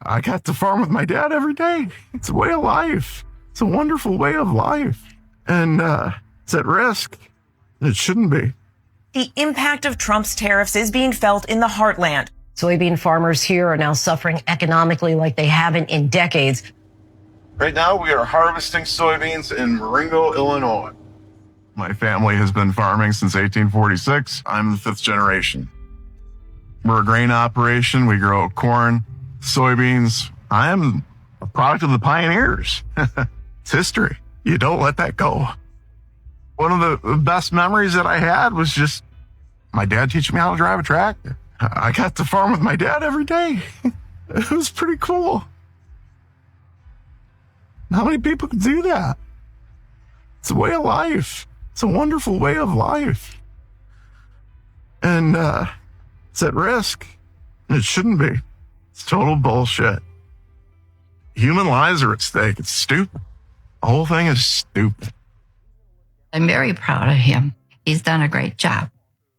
I got to farm with my dad every day. It's a way of life. It's a wonderful way of life. And it's at risk. It shouldn't be. The impact of Trump's tariffs is being felt in the heartland. Soybean farmers here are now suffering economically like they haven't in decades. Right now, we are harvesting soybeans in Marengo, Illinois. My family has been farming since 1846. I'm the fifth generation. We're a grain operation. We grow corn, soybeans. I am a product of the pioneers. It's history. You don't let that go. One of the best memories that I had was just my dad teaching me how to drive a tractor. I got to farm with my dad every day. It was pretty cool. How many people can do that? It's a way of life. It's a wonderful way of life. And it's at risk. It shouldn't be. It's total bullshit. Human lives are at stake. It's stupid. The whole thing is stupid. I'm very proud of him. He's done a great job.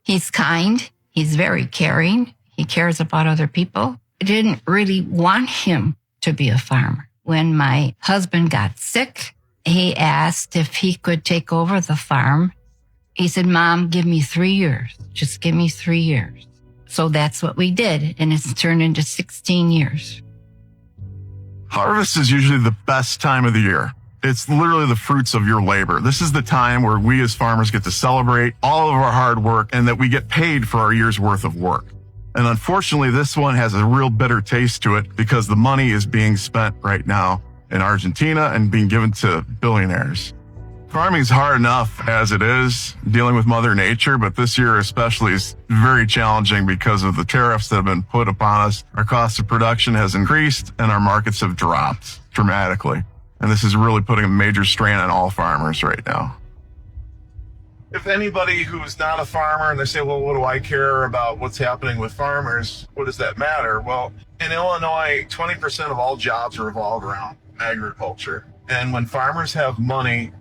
He's kind. He's very caring. He cares about other people. I didn't really want him to be a farmer. When my husband got sick, he asked if he could take over the farm. He said, Mom, give me 3 years. Just give me 3 years. So that's what we did. And it's turned into 16 years. Harvest is usually the best time of the year. It's literally the fruits of your labor. This is the time where we as farmers get to celebrate all of our hard work and that we get paid for our year's worth of work. And unfortunately, this one has a real bitter taste to it because the money is being spent right now in Argentina and being given to billionaires. Farming is hard enough as it is, dealing with Mother Nature, but this year especially is very challenging because of the tariffs that have been put upon us. Our cost of production has increased and our markets have dropped dramatically. And this is really putting a major strain on all farmers right now. If anybody who's not a farmer and they say, well, what do I care about what's happening with farmers? What does that matter? Well, in Illinois, 20% of all jobs revolve around agriculture. And when farmers have money,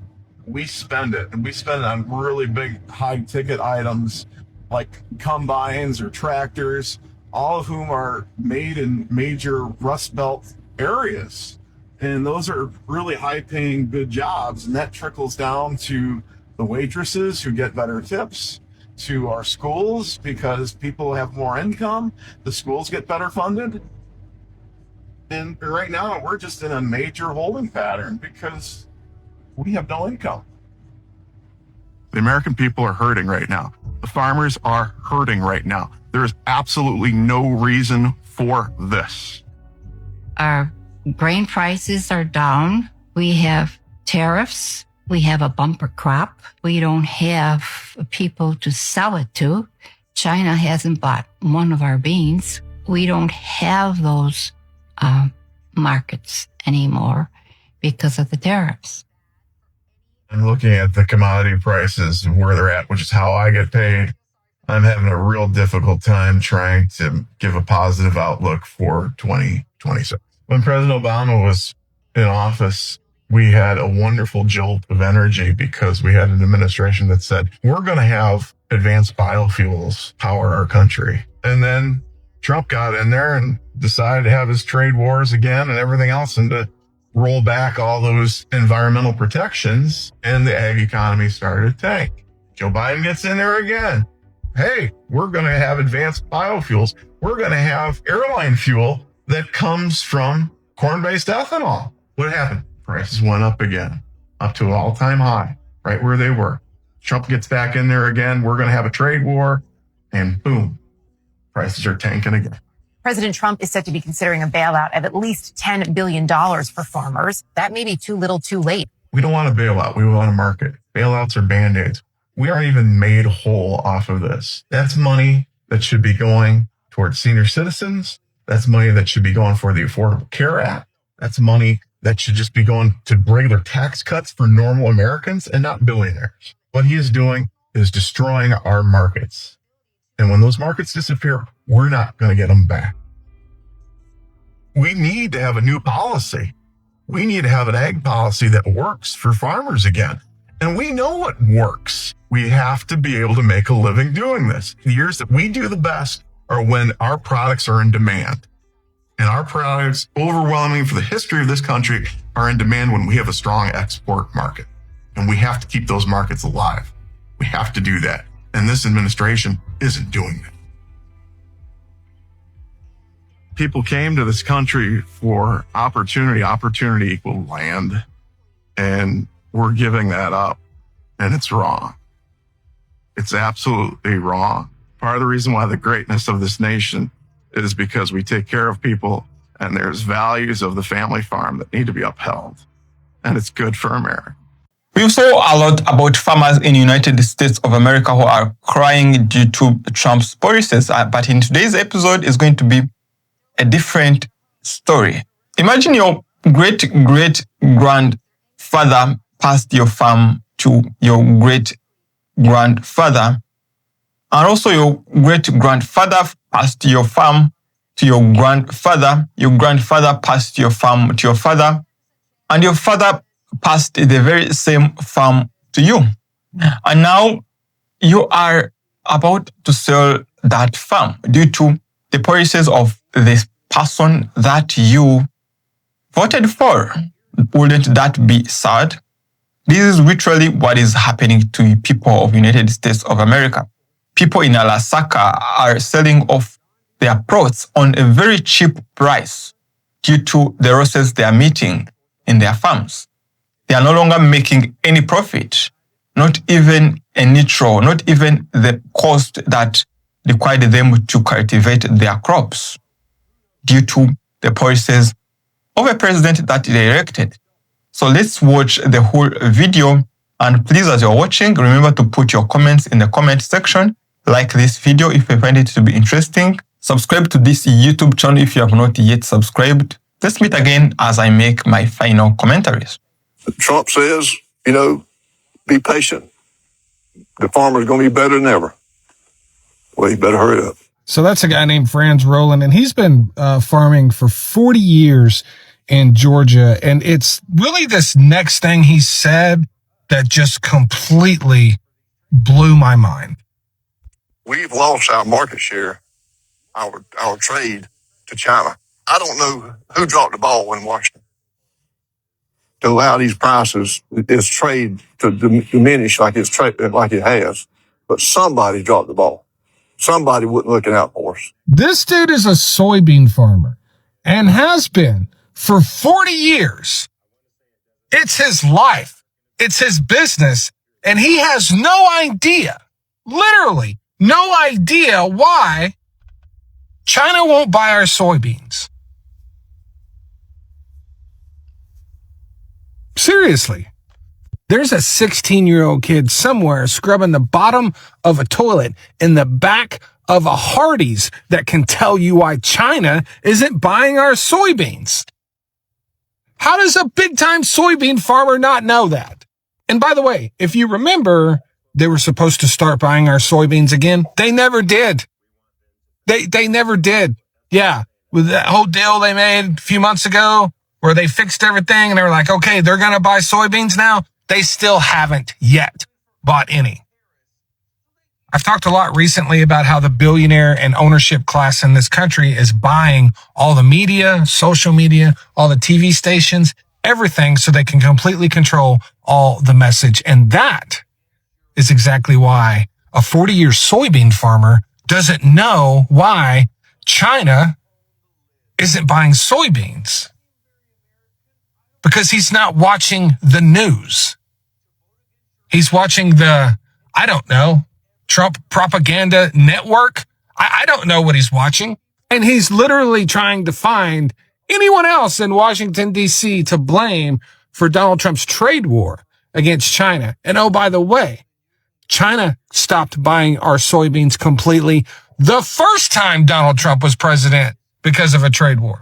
we spend it. And we spend it on really big, high-ticket items like combines or tractors, all of whom are made in major Rust Belt areas. And those are really high-paying, good jobs. And that trickles down to the waitresses who get better tips, to our schools because people have more income. The schools get better funded. And right now, we're just in a major holding pattern because we have no income. The American people are hurting right now. The farmers are hurting right now. There is absolutely no reason for this. Our grain prices are down. We have tariffs. We have a bumper crop. We don't have people to sell it to. China hasn't bought one of our beans. We don't have those markets anymore because of the tariffs. I'm looking at the commodity prices and where they're at, which is how I get paid. I'm having a real difficult time trying to give a positive outlook for 2026. When President Obama was in office, we had a wonderful jolt of energy because we had an administration that said, we're going to have advanced biofuels power our country. And then Trump got in there and decided to have his trade wars again and everything else and to roll back all those environmental protections, and the ag economy started to tank. Joe Biden gets in there again. Hey, we're going to have advanced biofuels. We're going to have airline fuel that comes from corn-based ethanol. What happened? Prices went up again, up to an all-time high, right where they were. Trump gets back in there again. We're going to have a trade war, and boom, prices are tanking again. President Trump is said to be considering a bailout of at least $10 billion for farmers. That may be too little too late. We don't want a bailout. We want a market. Bailouts are Band-Aids. We aren't even made whole off of this. That's money that should be going towards senior citizens. That's money that should be going for the Affordable Care Act. That's money that should just be going to regular tax cuts for normal Americans and not billionaires. What he is doing is destroying our markets. And when those markets disappear, we're not going to get them back. We need to have a new policy. We need to have an ag policy that works for farmers again. And we know what works. We have to be able to make a living doing this. The years that we do the best are when our products are in demand. And our products, overwhelming for the history of this country, are in demand when we have a strong export market. And we have to keep those markets alive. We have to do that. And this administration isn't doing that. People came to this country for opportunity. Opportunity equal land. And we're giving that up. And it's wrong. It's absolutely wrong. Part of the reason why the greatness of this nation is because we take care of people, and there's values of the family farm that need to be upheld. And it's good for America. We saw a lot about farmers in the United States of America who are crying due to Trump's policies. But in today's episode is going to be a different story. Imagine your great-great-grandfather passed your farm to your great-grandfather, and also your great-grandfather passed your farm to your grandfather passed your farm to your father, and your father passed the very same farm to you. And now you are about to sell that farm due to the policies of this person that you voted for. Wouldn't that be sad? This is literally what is happening to people of the United States of America. People in Alaska are selling off their products on a very cheap price due to the losses they are meeting in their farms. They are no longer making any profit, not even a neutral, not even the cost that required them to cultivate their crops due to the policies of a president that they elected. So let's watch the whole video. And please, as you're watching, remember to put your comments in the comment section. Like this video if you find it to be interesting. Subscribe to this YouTube channel if you have not yet subscribed. Let's meet again as I make my final commentaries. Trump says, be patient. The farmer's going to be better than ever. Well, you better hurry up. So that's a guy named Franz Rowland, and he's been farming for 40 years in Georgia. And it's really this next thing he said that just completely blew my mind. We've lost our market share, our trade to China. I don't know who dropped the ball in Washington to allow these prices, this trade to diminish like it has. But somebody dropped the ball. Somebody wasn't looking out for us. This dude is a soybean farmer and has been for 40 years. It's his life. It's his business. And he has no idea, literally no idea why China won't buy our soybeans. Seriously. There's a 16-year-old kid somewhere scrubbing the bottom of a toilet in the back of a Hardee's that can tell you why China isn't buying our soybeans. How does a big-time soybean farmer not know that? And by the way, if you remember, they were supposed to start buying our soybeans again. They never did. They never did. Yeah, with that whole deal they made a few months ago where they fixed everything and they were like, okay, they're going to buy soybeans now. They still haven't yet bought any. I've talked a lot recently about how the billionaire and ownership class in this country is buying all the media, social media, all the TV stations, everything so they can completely control all the message. And that is exactly why a 40-year soybean farmer doesn't know why China isn't buying soybeans. Because he's not watching the news. He's watching the, Trump propaganda network. I don't know what he's watching. And he's literally trying to find anyone else in Washington, D.C. to blame for Donald Trump's trade war against China. And oh, by the way, China stopped buying our soybeans completely the first time Donald Trump was president because of a trade war.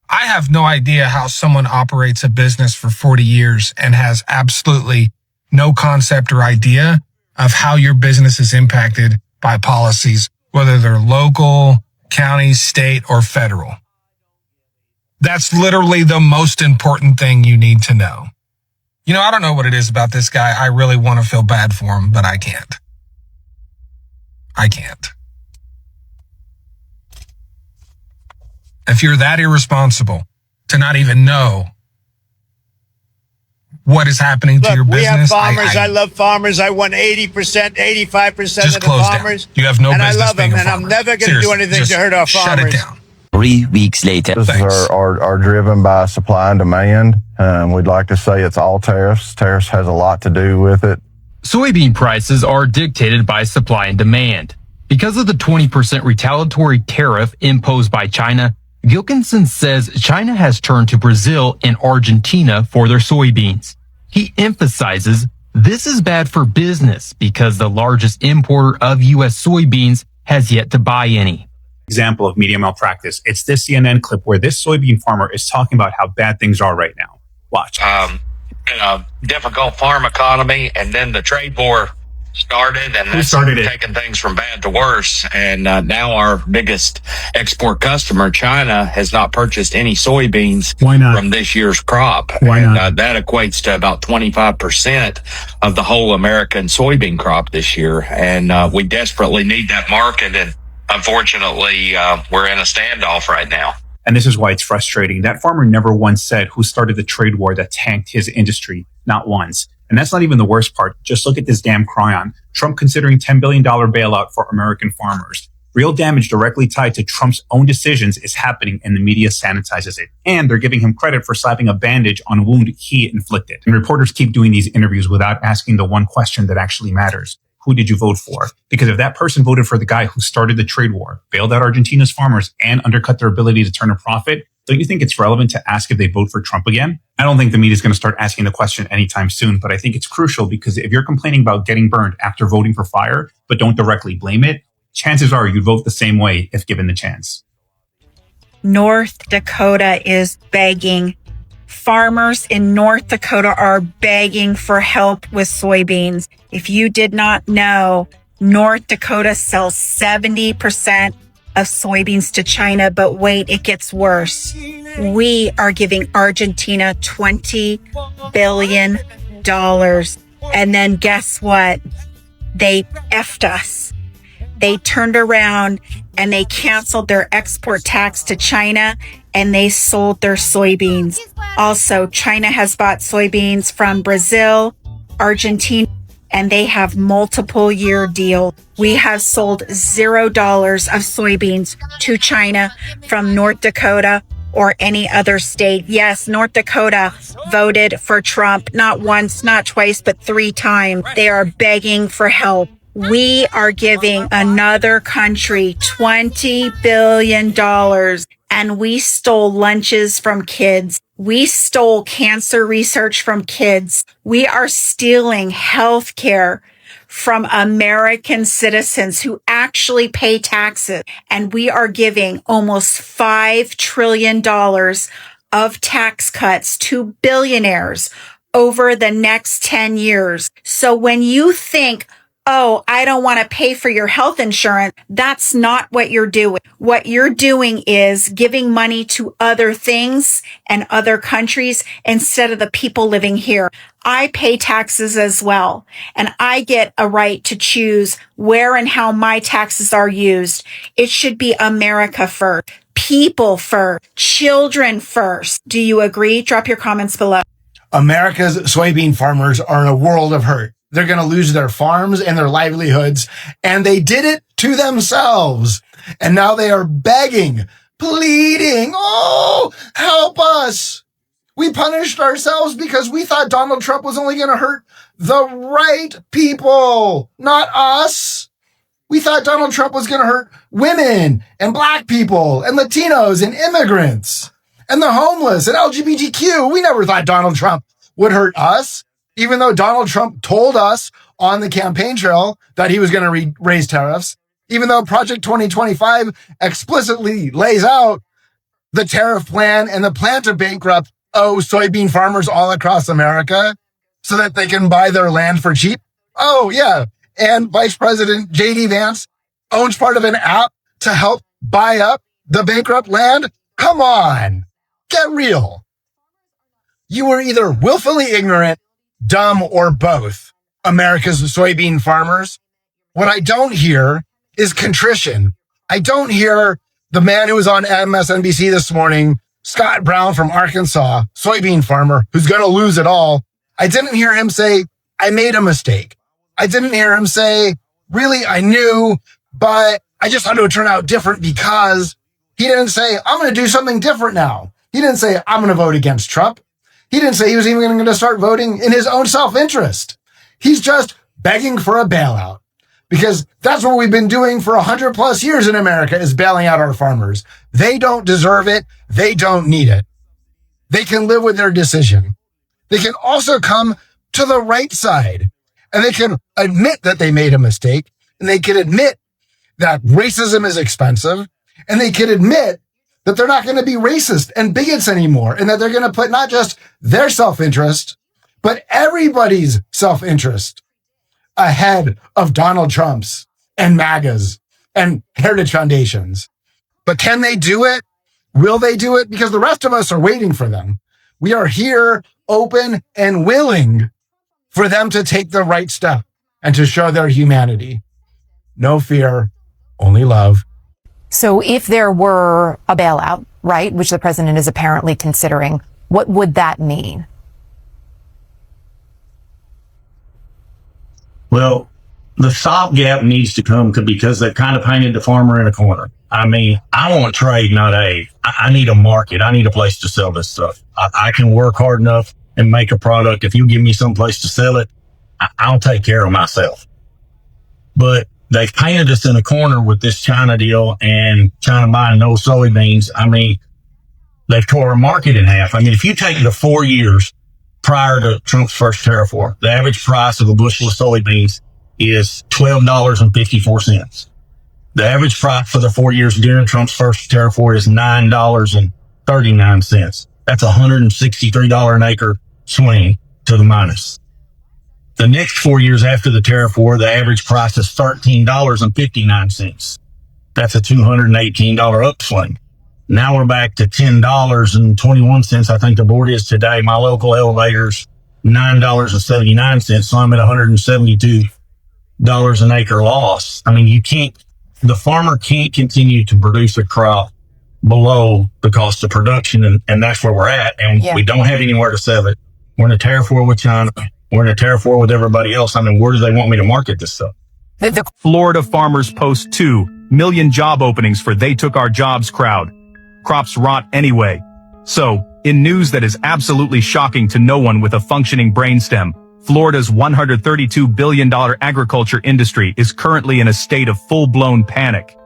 I have no idea how someone operates a business for 40 years and has absolutely no concept or idea of how your business is impacted by policies, whether they're local, county, state, or federal. That's literally the most important thing you need to know. I don't know what it is about this guy. I really want to feel bad for him, but I can't. I can't. if you're that irresponsible to not even know what is happening to your business. We have farmers. I love farmers. I won 80%, 85% of the farmers. Down. You have no and business I love being them, a and farmer. I'm never going to do anything to hurt our farmers. Shut it down. 3 weeks later. This are driven by supply and demand. We'd like to say it's all tariffs. Tariffs has a lot to do with it. Soybean prices are dictated by supply and demand. Because of the 20% retaliatory tariff imposed by China, Gilkinson says China has turned to Brazil and Argentina for their soybeans. He emphasizes this is bad for business because the largest importer of U.S. soybeans has yet to buy any. Example of media malpractice. It's this CNN clip where this soybean farmer is talking about how bad things are right now. Watch. In a difficult farm economy, and then the trade war started, and that's taking things from bad to worse. And now our biggest export customer, China, has not purchased any soybeans from this year's crop. That equates to about 25% of the whole American soybean crop this year. And we desperately need that market. And unfortunately, we're in a standoff right now. And this is why it's frustrating. That farmer never once said who started the trade war that tanked his industry. Not once. And that's not even the worst part. Just look at this damn cryon. Trump considering $10 billion bailout for American farmers. Real damage directly tied to Trump's own decisions is happening, and the media sanitizes it. And they're giving him credit for slapping a bandage on a wound he inflicted. And reporters keep doing these interviews without asking the one question that actually matters. Who did you vote for? Because if that person voted for the guy who started the trade war, bailed out Argentina's farmers, and undercut their ability to turn a profit, don't you think it's relevant to ask if they vote for Trump again? I don't think the media is going to start asking the question anytime soon, but I think it's crucial because if you're complaining about getting burned after voting for fire, but don't directly blame it, chances are you'd vote the same way if given the chance. North Dakota is begging. Farmers in North Dakota are begging for help with soybeans. If you did not know, North Dakota sells 70% of soybeans to China, but wait, it gets worse. We are giving Argentina $20 billion. And then guess what? They effed us. They turned around and they canceled their export tax to China and they sold their soybeans. Also, China has bought soybeans from Brazil, Argentina, and they have multiple year deals. We have sold $0 of soybeans to China from North Dakota or any other state. Yes, North Dakota voted for Trump, not once, not twice, but 3 times. They are begging for help. We are giving another country $20 billion, and we stole lunches from kids. We stole cancer research from kids. We are stealing health care from American citizens who actually pay taxes. And we are giving almost $5 trillion of tax cuts to billionaires over the next 10 years. So when you think, oh, I don't want to pay for your health insurance, that's not what you're doing. What you're doing is giving money to other things and other countries instead of the people living here. I pay taxes as well, and I get a right to choose where and how my taxes are used. It should be America first, people first, children first. Do you agree? Drop your comments below. America's soybean farmers are in a world of hurt. They're going to lose their farms and their livelihoods, and they did it to themselves. And now they are begging, pleading, oh, help us. We punished ourselves because we thought Donald Trump was only going to hurt the right people, not us. We thought Donald Trump was going to hurt women and black people and Latinos and immigrants and the homeless and LGBTQ. We never thought Donald Trump would hurt us. Even though Donald Trump told us on the campaign trail that he was going to raise tariffs, even though Project 2025 explicitly lays out the tariff plan and the plan to bankrupt soybean farmers all across America so that they can buy their land for cheap. Oh, yeah. And Vice President J.D. Vance owns part of an app to help buy up the bankrupt land. Come on. Get real. You were either willfully ignorant, dumb, or both, America's soybean farmers. What I don't hear is contrition. I don't hear The man who was on MSNBC this morning, Scott Brown from Arkansas, soybean farmer who's going to lose it all. I didn't hear him say, I made a mistake. I didn't hear him say, really, I knew, but I just thought it would turn out different because he didn't say, I'm going to do something different now. He didn't say, I'm going to vote against Trump. He didn't say he was even going to start voting in his own self-interest. He's just begging for a bailout because that's what we've been doing for 100 plus years in America is bailing out our farmers. They don't deserve it. They don't need it. They can live with their decision. They can also come to the right side and they can admit that they made a mistake and they can admit that racism is expensive and they can admit that they're not going to be racist and bigots anymore and that they're going to put not just their self-interest, but everybody's self-interest ahead of Donald Trump's and MAGA's and Heritage Foundation's. But can they do it? Will they do it? Because the rest of us are waiting for them. We are here open and willing for them to take the right step and to show their humanity. No fear, only love. So if there were a bailout, right, which the president is apparently considering, what would that mean? Well, the stopgap needs to come because they've kind of painted the farmer in a corner. I mean, I want trade, not aid. I need a market. I need a place to sell this stuff. I can work hard enough and make a product. If you give me some place to sell it, I'll take care of myself. But they've painted us in a corner with this China deal and China buying no soybeans. I mean, they've tore our market in half. I mean, if you take the 4 years prior to Trump's first tariff war, the average price of a bushel of soybeans is $12.54. The average price for the 4 years during Trump's first tariff war is $9.39. That's $163 an acre swing to the minus. The next 4 years after the tariff war, the average price is $13.59. That's a $218 upswing. Now we're back to $10.21. I think the board is today. My local elevator's $9.79. So I'm at $172 an acre loss. I mean, the farmer can't continue to produce a crop below the cost of production. And that's where we're at. And we don't have anywhere to sell it. We're in a tariff war with China. We're in a tariff war with everybody else. I mean, where do they want me to market this stuff? Florida farmers post 2 million job openings for They Took Our Jobs crowd. Crops rot anyway. So, in news that is absolutely shocking to no one with a functioning brainstem, Florida's $132 billion agriculture industry is currently in a state of full-blown panic.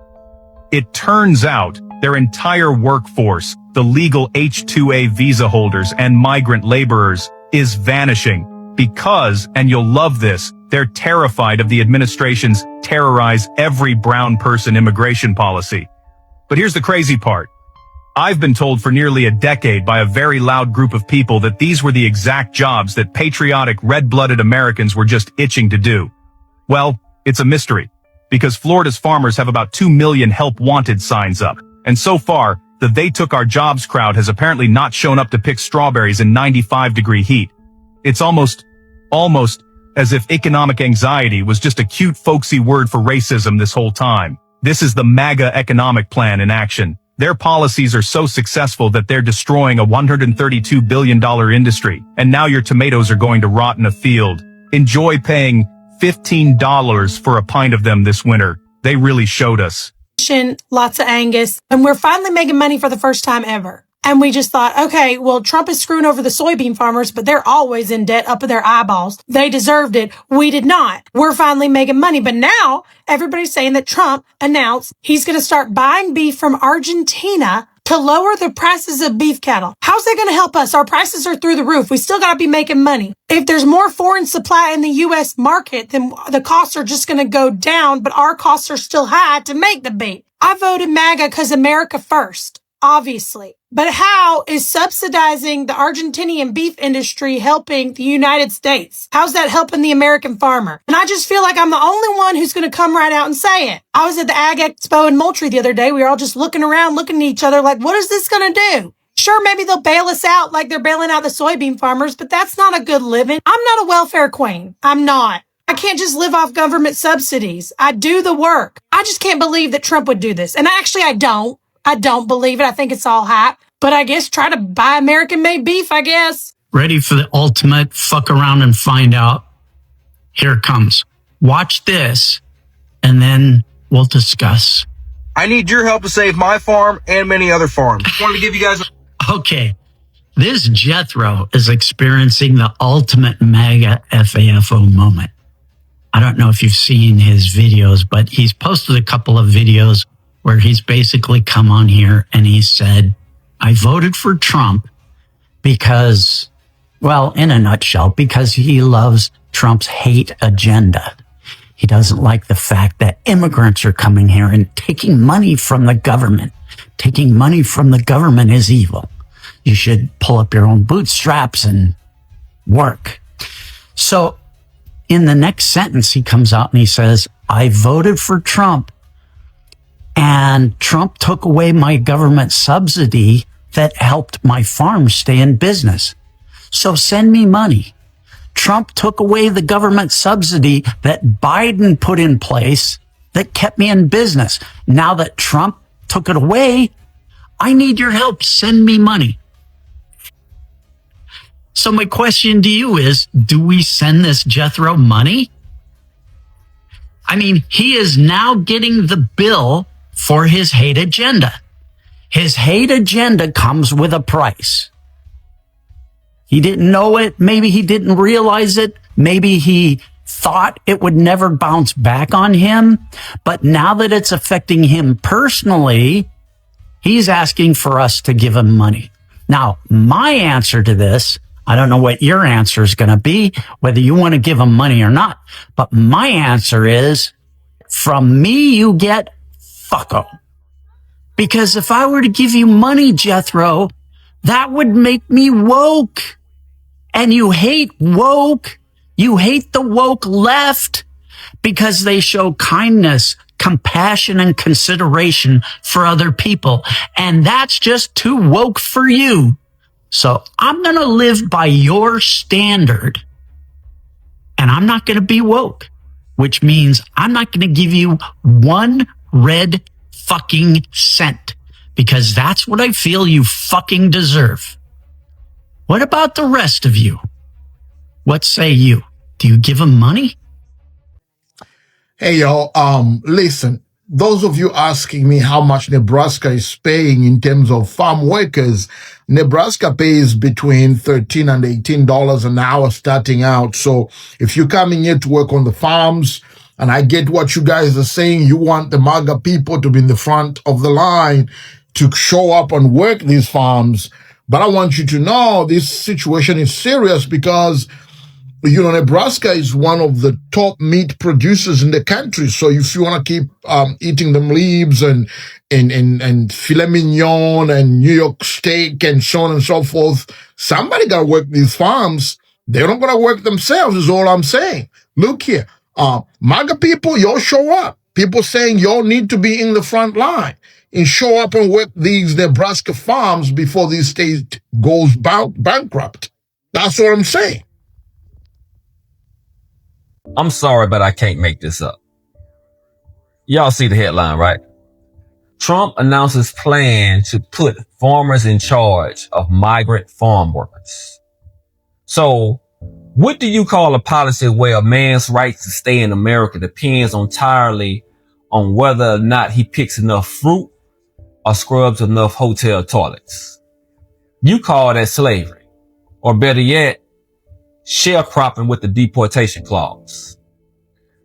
It turns out their entire workforce, the legal H-2A visa holders and migrant laborers, is vanishing because, and you'll love this, they're terrified of the administration's terrorize every brown person immigration policy. But here's the crazy part. I've been told for nearly a decade by a very loud group of people that these were the exact jobs that patriotic red-blooded Americans were just itching to do. Well, it's a mystery, because Florida's farmers have about 2 million help wanted signs up. And so far, the They Took Our Jobs crowd has apparently not shown up to pick strawberries in 95-degree heat. It's almost as if economic anxiety was just a cute folksy word for racism this whole time. This is the MAGA economic plan in action. Their policies are so successful that they're destroying a $132 billion industry, and now your tomatoes are going to rot in a field. Enjoy paying $15 for a pint of them this winter. They really showed us. Lots of Angus, and we're finally making money for the first time ever. And we just thought, okay, well, Trump is screwing over the soybean farmers, but they're always in debt up to their eyeballs. They deserved it. We did not. We're finally making money. But now everybody's saying that Trump announced he's going to start buying beef from Argentina to lower the prices of beef cattle. How's that going to help us? Our prices are through the roof. We still got to be making money. If there's more foreign supply in the U.S. market, then the costs are just going to go down, but our costs are still high to make the beef. I voted MAGA because America first, obviously. But how is subsidizing the Argentinian beef industry helping the United States? How's that helping the American farmer? And I just feel like I'm the only one who's going to come right out and say it. I was at the Ag Expo in Moultrie the other day. We were all just looking around, looking at each other like, what is this going to do? Sure, maybe they'll bail us out like they're bailing out the soybean farmers, but that's not a good living. I'm not a welfare queen. I'm not. I can't just live off government subsidies. I do the work. I just can't believe that Trump would do this. And actually, I don't. I don't believe it. I think it's all hype. But I guess try to buy American-made beef, I guess. Ready for the ultimate fuck around and find out? Here it comes. Watch this, and then we'll discuss. I need your help to save my farm and many other farms. I wanted to give you guys Okay. This Jethro is experiencing the ultimate Maga FAFO moment. I don't know if you've seen his videos, but he's posted a couple of videos where he's basically come on here and he said, I voted for Trump because, well, in a nutshell, because he loves Trump's hate agenda. He doesn't like the fact that immigrants are coming here and taking money from the government. Taking money from the government is evil. You should pull up your own bootstraps and work. So in the next sentence, he comes out and he says, I voted for Trump and Trump took away my government subsidy that helped my farm stay in business. So send me money. Trump took away the government subsidy that Biden put in place that kept me in business. Now that Trump took it away, I need your help. Send me money. So my question to you is, do we send this Jethro money? I mean, he is now getting the bill for his hate agenda. His hate agenda comes with a price. He didn't know it. Maybe he didn't realize it. Maybe he thought it would never bounce back on him. But now that it's affecting him personally, he's asking for us to give him money. Now, my answer to this, I don't know what your answer is going to be, whether you want to give him money or not. But my answer is, from me, you get fucko. Because if I were to give you money, Jethro, that would make me woke. And you hate woke. You hate the woke left because they show kindness, compassion, and consideration for other people. And that's just too woke for you. So I'm going to live by your standard. And I'm not going to be woke, which means I'm not going to give you one red fucking cent because that's what I feel you fucking deserve. What about the rest of you? What say you? Do you give them money? Hey, y'all. Listen, those of you asking me how much Nebraska is paying in terms of farm workers, Nebraska pays between $13 and $18 an hour starting out. So if you're coming here to work on the farms, and I get what you guys are saying, you want the Maga people to be in the front of the line to show up and work these farms. But I want you to know this situation is serious because, you know, Nebraska is one of the top meat producers in the country. So if you want to keep eating them leaves and filet mignon and New York steak and so on and so forth, somebody got to work these farms. They're not going to work themselves is all I'm saying. Look here. MAGA people, y'all show up. People saying y'all need to be in the front line and show up and work these Nebraska farms before this state goes bankrupt. That's what I'm saying. I'm sorry, but I can't make this up. Y'all see the headline, right? Trump announces plan to put farmers in charge of migrant farm workers. So, what do you call a policy where a man's right to stay in America depends entirely on whether or not he picks enough fruit or scrubs enough hotel toilets? You call that slavery, or better yet, sharecropping with the deportation clause.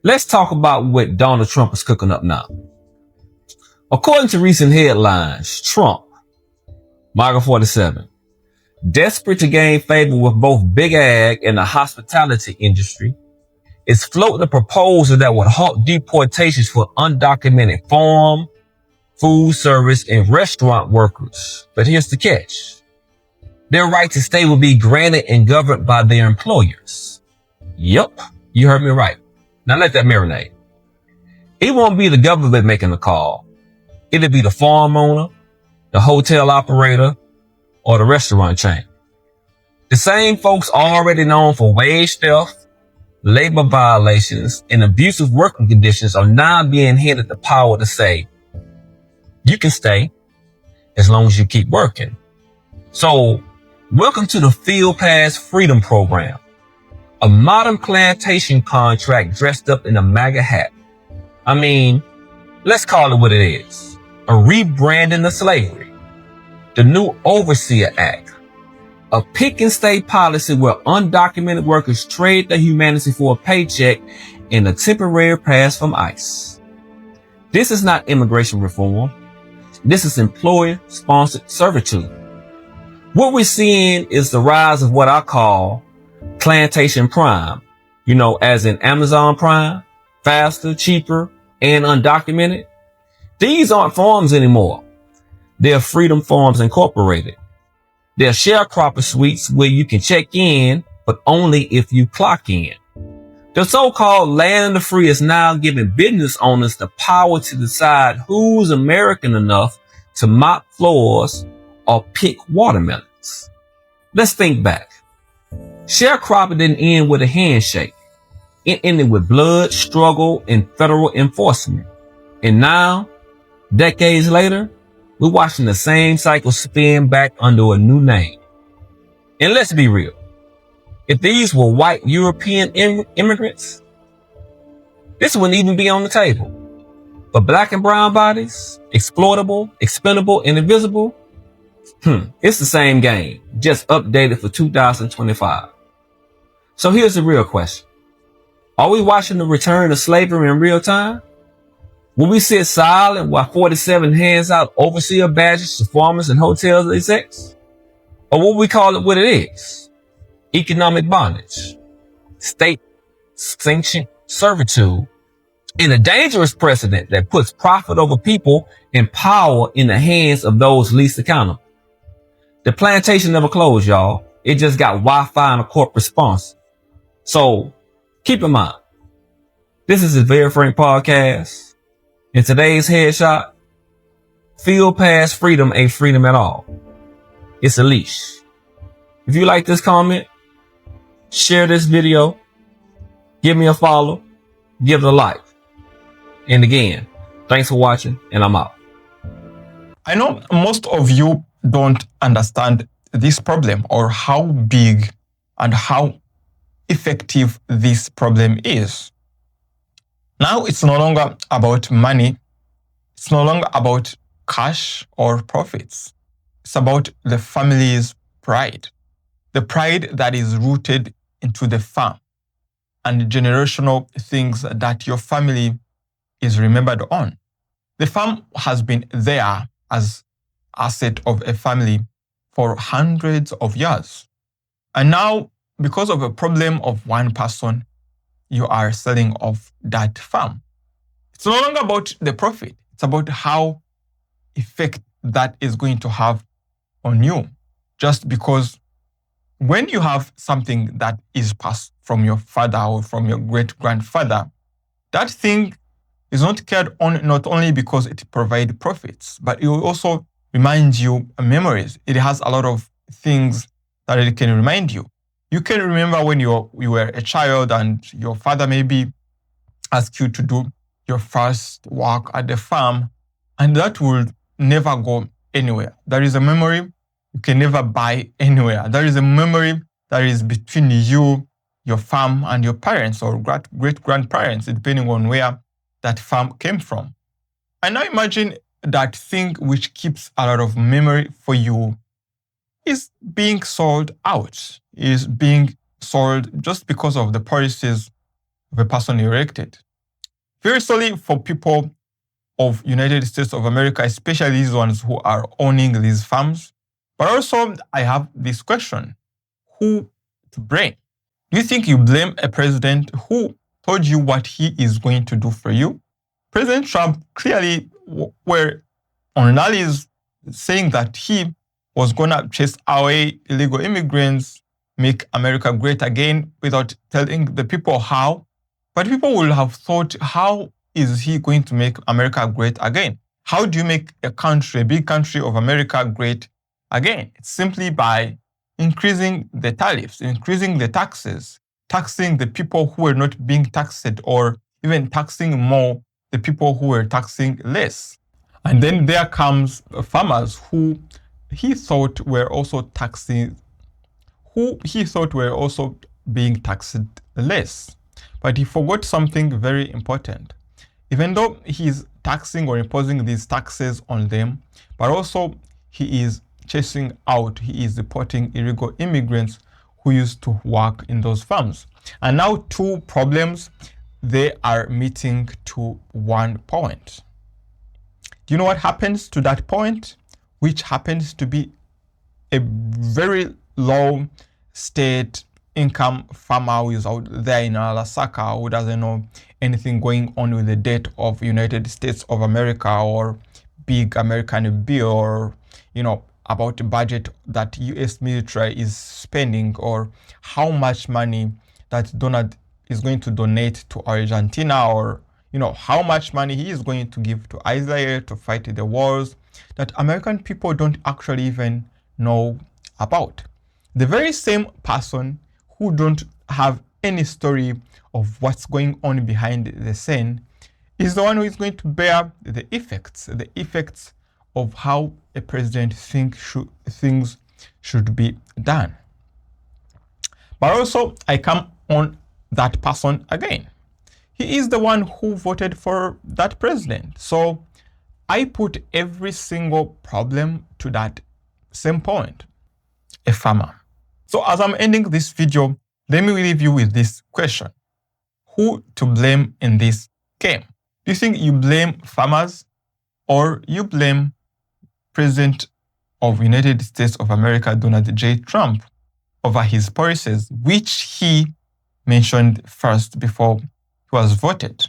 Let's talk about what Donald Trump is cooking up now. According to recent headlines, Trump, Maga 47, desperate to gain favor with both big ag and the hospitality industry, is floating a proposal that would halt deportations for undocumented farm, food service, and restaurant workers. But here's the catch. Their right to stay will be granted and governed by their employers. Yup, you heard me right. Now let that marinate. It won't be the government making the call. It'll be the farm owner, the hotel operator, or the restaurant chain. The same folks already known for wage theft, labor violations, and abusive working conditions are now being handed the power to say, you can stay, as long as you keep working. So, welcome to the Field Pass Freedom Program, a modern plantation contract dressed up in a Maga hat. I mean, let's call it what it is. A rebranding of slavery. The new Overseer Act. A pick and stay policy where undocumented workers trade their humanity for a paycheck and a temporary pass from ICE. This is not immigration reform. This is employer-sponsored servitude. What we're seeing is the rise of what I call plantation prime. You know, as in Amazon Prime, faster, cheaper, and undocumented. These aren't farms anymore. They're Freedom Farms Incorporated. They're sharecropper suites where you can check in, but only if you clock in. The so-called land of the free is now giving business owners the power to decide who's American enough to mop floors or pick watermelons. Let's think back. Sharecropping didn't end with a handshake. It ended with blood, struggle, and federal enforcement. And now, decades later, we're watching the same cycle spin back under a new name. And let's be real. If these were white European immigrants, this wouldn't even be on the table. But black and brown bodies, exploitable, expendable, and invisible, it's the same game, just updated for 2025. So here's the real question. Are we watching the return of slavery in real time? Will we sit silent while 47 hands out overseer badges to farmers and hotels execs? Or will we call it what it is? Economic bondage, state-sanctioned servitude, and a dangerous precedent that puts profit over people and power in the hands of those least accountable. The plantation never closed, y'all. It just got Wi-Fi and a corporate sponsor. So keep in mind, this is a Very Frank podcast. In today's headshot, Field Pass Freedom ain't freedom at all. It's a leash. If you like this comment, share this video, give me a follow, give it a like. And again, thanks for watching, and I'm out. I know most of you don't understand this problem or how big and how effective this problem is. Now it's no longer about money. It's no longer about cash or profits. It's about the family's pride. The pride that is rooted into the farm and generational things that your family is remembered on. The farm has been there as asset of a family for hundreds of years. And now, because of a problem of one person, you are selling off that farm. It's no longer about the profit. It's about how effect that is going to have on you. Just because when you have something that is passed from your father or from your great-grandfather, that thing is not cared on not only because it provides profits, but it will also remind you memories. It has a lot of things that it can remind you. You can remember when you were a child and your father maybe asked you to do your first work at the farm, and that will never go anywhere. There is a memory you can never buy anywhere. There is a memory that is between you, your farm, and your parents or great-grandparents, depending on where that farm came from. And now imagine that thing which keeps a lot of memory for you is being sold out, is being sold just because of the policies of a person you elected. Very sorry for people of United States of America, especially these ones who are owning these farms. But also, I have this question. Who to blame? Do you think you blame a president who told you what he is going to do for you? President Trump clearly were on rallies saying that he was going to chase away illegal immigrants, make America great again, without telling the people how. But people will have thought, how is he going to make America great again? How do you make a country, a big country of America, great again? It's simply by increasing the tariffs, increasing the taxes, taxing the people who were not being taxed, or even taxing more the people who were taxing less. And then there comes farmers who he thought were also being taxed less. But he forgot something very important. Even though he's taxing or imposing these taxes on them, but also he is he is deporting illegal immigrants who used to work in those farms. And now two problems, they are meeting to one point. Do you know what happens to that point? Which happens to be a very low state income farmer who is out there in Alasaka, who doesn't know anything going on with the debt of United States of America or big American bill, or, you know, about the budget that US military is spending, or how much money that Donald is going to donate to Argentina, or, you know, how much money he is going to give to Israel to fight the wars that American people don't actually even know about. The very same person who don't have any story of what's going on behind the scene is the one who is going to bear the effects of how a president thinks things should be done. But also, I come on that person again. He is the one who voted for that president. So I put every single problem to that same point, a farmer. So as I'm ending this video, let me leave you with this question. Who to blame in this game? Do you think you blame farmers, or you blame President of United States of America, Donald J. Trump, over his policies, which he mentioned first before he was voted?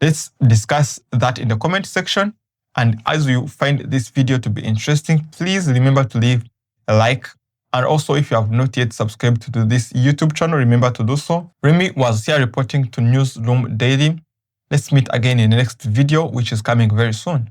Let's discuss that in the comment section. And as you find this video to be interesting, please remember to leave a like. And also, if you have not yet subscribed to this YouTube channel, remember to do so. Remy was here reporting to Newsroom Daily. Let's meet again in the next video, which is coming very soon.